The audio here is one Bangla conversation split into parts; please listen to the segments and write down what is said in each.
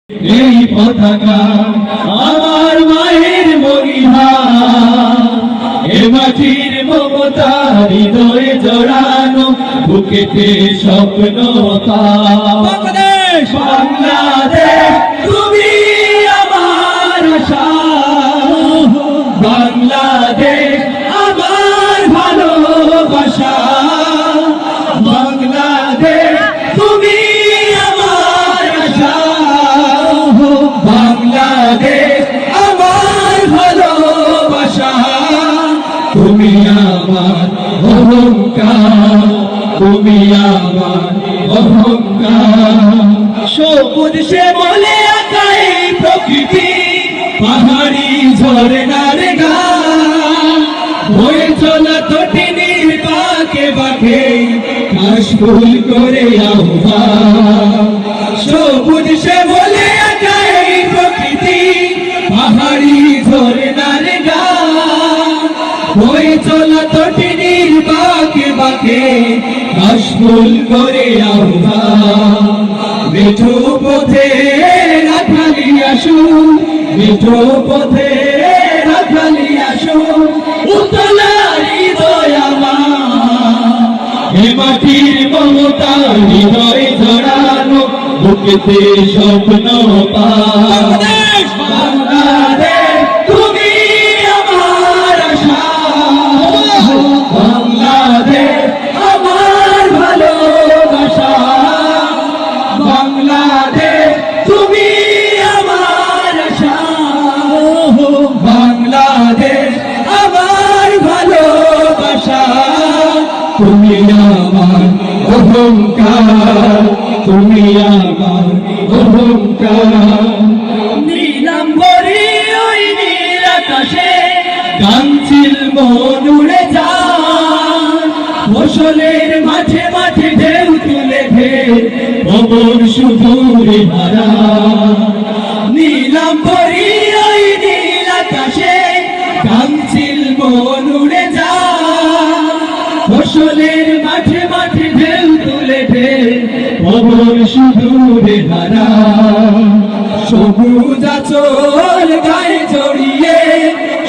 এই পতাকা আমার মায়ের মরিহা, এ মাটির মমতা হৃদয়ে জড়ানো, বুকেতে স্বপ্ন বাংলাদেশ। বাংলাদেশ তুমি আমার আশা, বাংলাদেশ আমার ভালোবাসা, বাংলাদেশ তুমি আমার আশা, বাংলাদেশ আমার ভালোবাসা, তুমি আমার অহংকার, তুমি আমার অহংকার। সবুজ সে বলে আকাই প্রকৃতি, পাহাড়ি ঝরনার গান, বয়ে চলা তটিনীর বাঁকে বাঁকে কাশফুল করে আহ্বান। সবুজ সে বলে আকাই প্রকৃতি, পাহাড়ি ঝরনার গান, বয়ে চলা তটিনীর বাঁকে বাঁকে কাশফুল করে আহ্বান। মিঠো পথে রাখালি আসুন, মিঠো পথে রাখালি আসুন, উতলা হৃদয় আমার, এ মাটির মমতা হৃদয় জড়ানো, বুকেতে স্বপ্ন বাংলাদেশ। বাংলাদেশ তুমি আমার আশা, বাংলাদেশ আমার ভালোবাসা, বাংলাদেশ তুমি আমার আশা, বাংলাদেশ আমার ভালোবাসা, তুমি আমার অহংকার, তুমি আমার অহংকার। নীলাম্বরী ওই নীল আকাশে কাঞ্চিল মন উড়ে যায়, ফসলের মাঠে মাঠে ঢেউ তুলে ঢেউ পবন সুদূরে হারা। নীলাম্বরী ওই নীল আকাশে কাঞ্চিল মন উড়ে যায়, ফসলের মাঠে মাঠে ঢেউ তুলে ঢেউ পবন সুদূরে হারা। সবুজ আঁচল গায়ে জড়িয়ে,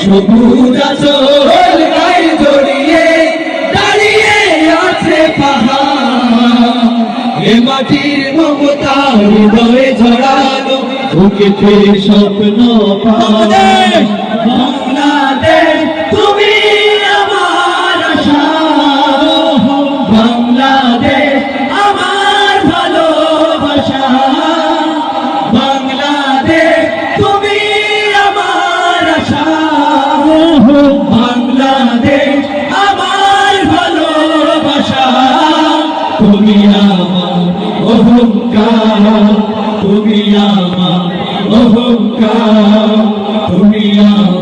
সবুজ আঁচল গায়ে জড়িয়ে দাঁড়িয়ে আছে পাহাড়, এ মাটির মমতা হৃদয়ে জড়ানো, বুকেতে স্বপ্ন বাংলাদেশ। বাংলাদেশ তুমি আমার আশা, বাংলাদেশ আমার ভালোবাসা, বাংলাদেশ তুমি আমার আশা, বাংলাদেশ আমার ভালোবাসা, তুমি আমার অহংকার, তুমি আমার অহংকার, তুমি আমার